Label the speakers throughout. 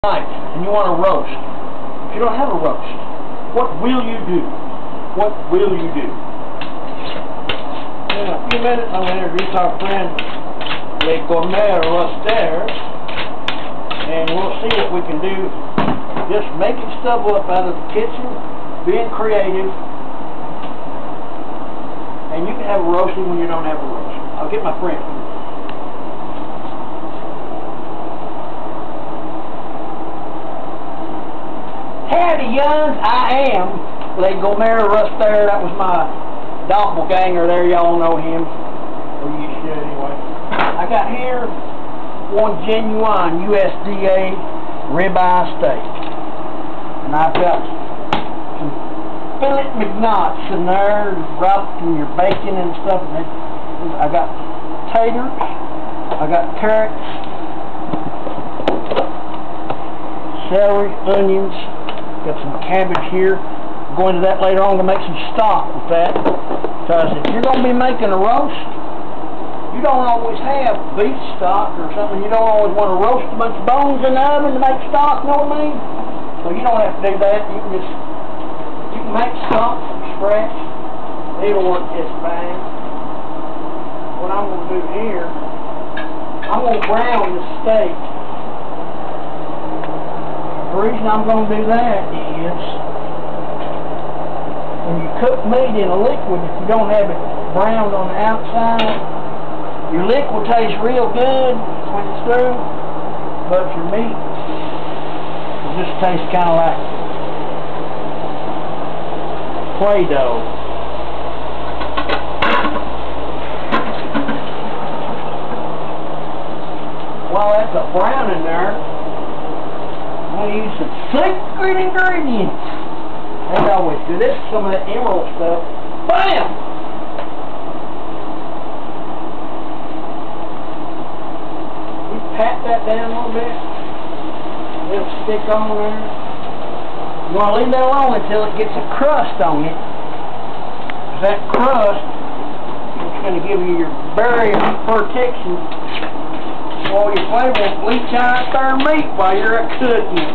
Speaker 1: And you want to roast. If you don't have a roast, what will you do? What will you do? In a few minutes, I'm going to introduce our friend, Le Gourmet Roster, and we'll see what we can do. Just making stuff up out of the kitchen, being creative, and you can have a roasting when you don't have a roast. I'll get my friend. Howdy, youngs. I am Le Gourmet Roster. That was my doppelganger there. Y'all know him. Or you should anyway. I got here one genuine USDA ribeye steak. And I've got some fillet McNuggets in there, wrapped in your bacon and stuff. I got taters. I got carrots, celery, onions. Got some cabbage here. I'm going to that later on to make some stock with that. Because if you're going to be making a roast, you don't always have beef stock or something. You don't always want to roast a bunch of bones in the oven to make stock, know what I mean? So you don't have to do that. You can make stock from scratch. It'll work just fine. What I'm going to do here, I'm going to brown the steak. The reason I'm going to do that is when you cook meat in a liquid, if you don't have it browned on the outside, your liquid tastes real good when it's through, but your meat will just taste kind of like Play-Doh. While that's a brown in there, I'm going to use some secret ingredients. That's always good. This is some of that emerald stuff. Bam! You pat that down a little bit. It'll stick on there. You want to leave that alone until it gets a crust on it. Because that crust is going to give you your berry protection. All your flavor won't leach out their meat while you're cooking it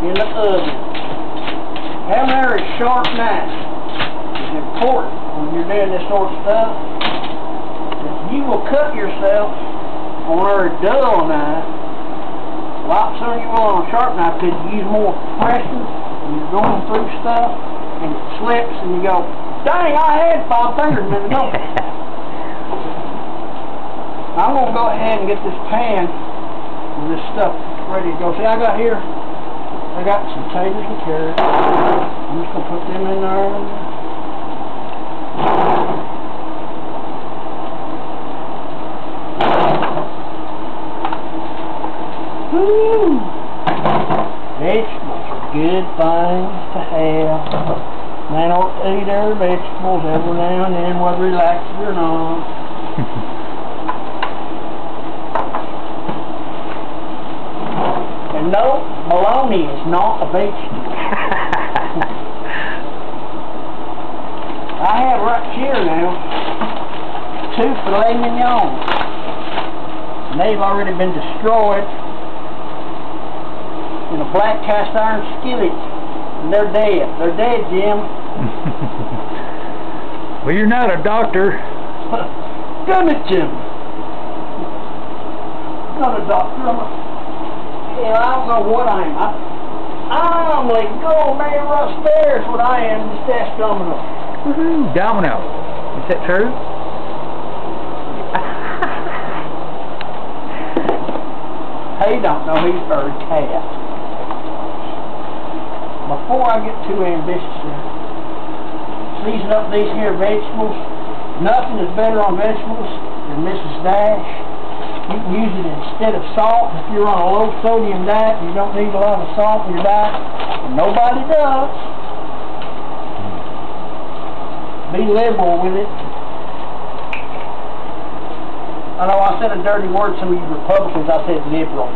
Speaker 1: in the oven. Having a very sharp knife is important when you're doing this sort of stuff. You will cut yourself on a dull knife a lot sooner than you will on a sharp knife because you use more pressure and you're going through stuff and it slips and you go, dang, I had 5 fingers a minute ago. I'm going to go ahead and get this pan with this stuff ready to go. See, I got some taters and carrots. I'm just going to put them in there. Woo! Vegetables are good things to have. Man ought to eat their vegetables every now and then, whether he likes it or not. No, bologna is not a vegetable. I have right here now 2 filet mignons. And they've already been destroyed in a black cast iron skillet. And they're dead. They're dead, Jim.
Speaker 2: Well, you're not a doctor.
Speaker 1: Damn it, Jim. I'm not a doctor. I don't know what I am. I'm Le Gourmet Roster. That's what I am. Just ask Domino.
Speaker 2: Woohoo! Domino. Is that true?
Speaker 1: He don't know. He's bird cat. Before I get too ambitious here, season up these here vegetables. Nothing is better on vegetables than Mrs. Dash. You can use it instead of salt if you're on a low sodium diet and you don't need a lot of salt in your diet. Nobody does. Be liberal with it. I know I said a dirty word, some of you Republicans, I said liberal.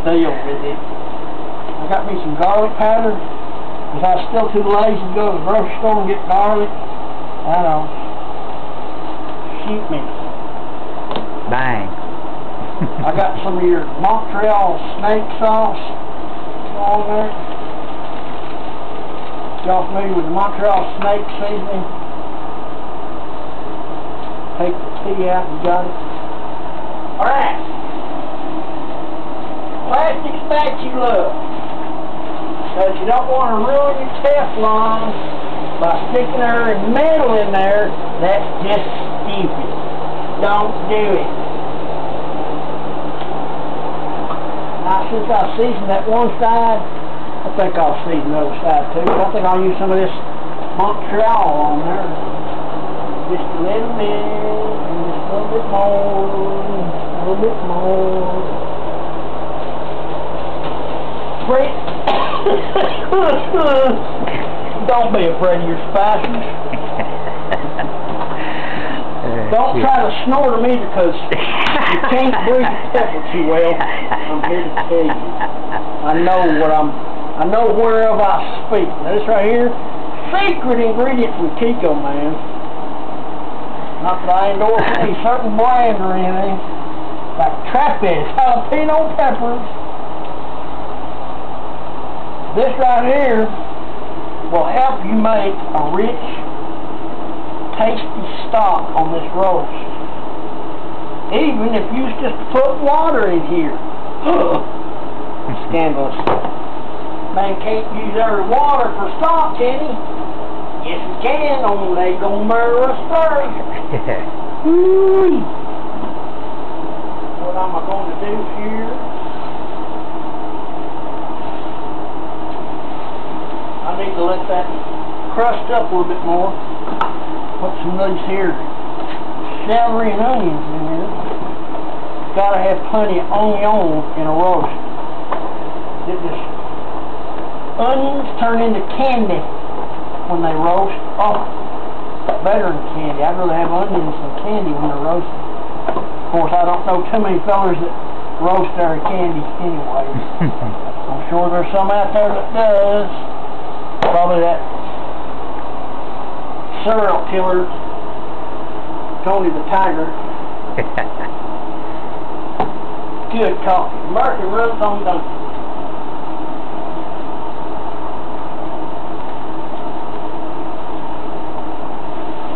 Speaker 1: Deal with it. I got me some garlic powder because I was still too lazy to go to the grocery store and get garlic. I know. Shoot me.
Speaker 2: Bang.
Speaker 1: I got some of your Montreal snake sauce on there. Y'all familiar with the Montreal snake seasoning? Take the tea out and got it. Alright. Plastic spatula. Because you don't want to ruin your Teflon by sticking her metal in there. That's just stupid. Don't do it. Now, since I've seasoned that one side, I think I'll season the other side too. I think I'll use some of this Montreal on there. Just a little bit, and just a little bit more, a little bit more. Great. Don't be afraid of your spices. Don't try to snort them either, because you can't breathe the pepper too well. I'm here to tell you. I know whereof I speak. Now this right here, secret ingredient from Kiko, man. Not that I endorse any certain brand or anything. Like Trappist jalapeno peppers. This right here will help you make a rich, tasty stock on this roast. Even if you just put water in here. Scandalous. Man can't use every water for stock, can he? Yes, he can. Only they gonna murder us first. What am I going to do here? I need to let that crust up a little bit more. Put some of these here celery and onions in here. Gotta have plenty of onion in a roast. Onions turn into candy when they roast. Oh, better than candy. I'd rather have onions than candy when they're roasted. Of course, I don't know too many fellers that roast their candy anyway. I'm sure there's some out there that does. Probably that serial killer, Tony the Tiger. Good coffee. Mercy runs on donkey.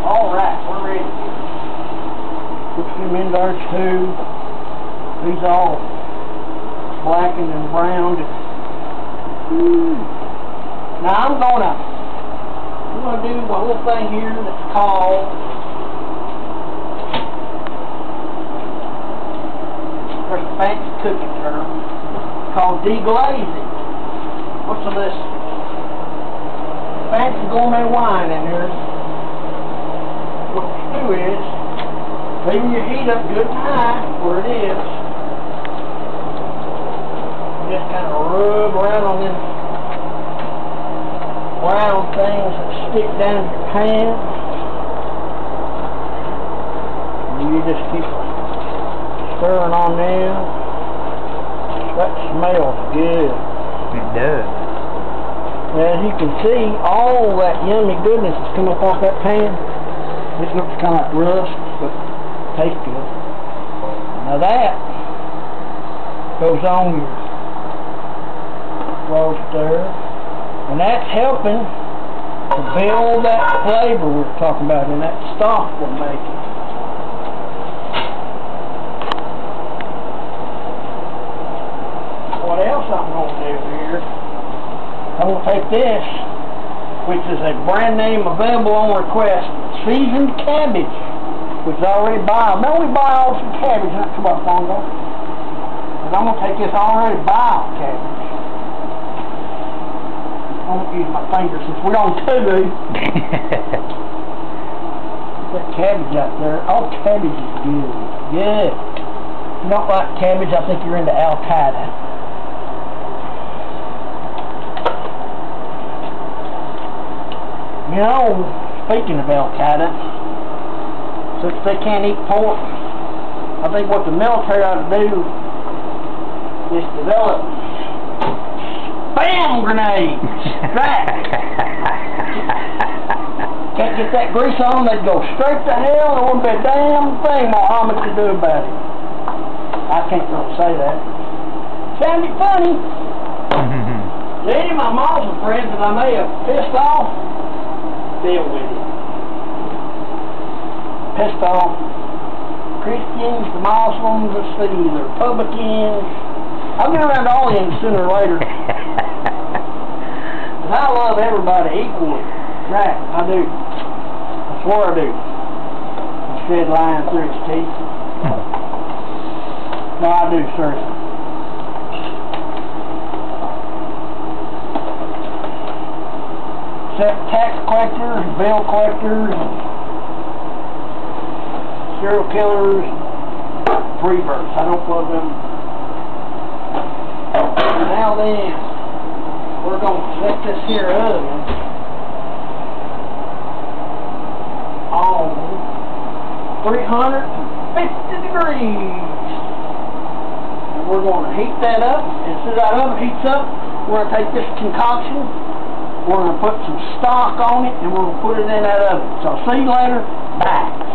Speaker 1: Alright, we're ready. Put them in there too. These all blackened and browned. Now I'm gonna do my little thing here that's called there's a fancy cooking term called deglazing. Put some of this fancy gourmet wine in here. What you do is leave your heat up good and high where it is. Just kind of rub around on them brown things that stick down your pan. And you just keep stirring on them. That smells good.
Speaker 2: It does.
Speaker 1: As you can see, all that yummy goodness has come up off that pan. This looks kind of like rust, but tastes good. Now that goes on your roast there. And that's helping to build that flavor we're talking about in that stock we're making. What else I'm going to do here? I'm going to take this, which is a brand name available on request, seasoned cabbage, which is already boiled. Now we boiled some cabbage not too much long ago. But I'm going to take this already boiled cabbage. I won't use my fingers since we're on TV. That cabbage out there. Oh, cabbage is good. Good. If you don't like cabbage, I think you're into Al-Qaeda. You know, speaking of Al-Qaeda, since they can't eat pork, I think what the military ought to do is develop BAM grenades! Right! Can't get that grease on, they'd go straight to hell, and there wouldn't be a damn thing Muhammad could do about it. I can't really say that. Sounded funny. Any of my Muslim friends that I may have pissed off, deal with it. Pissed off. Christians, the Muslims, let's see, the Republicans. I'll get around to all of them sooner or later. And I love everybody equally. Right, I do. I swear I do. He said lying through his teeth. No, I do, seriously. Except tax collectors, bill collectors, serial killers, reverts. I don't plug them. Now then, we're going to set this here oven on 350 degrees. And we're going to heat that up. And as soon as that oven heats up, we're going to take this concoction, we're going to put some stock on it, and we're going to put it in that oven. So see you later. Bye.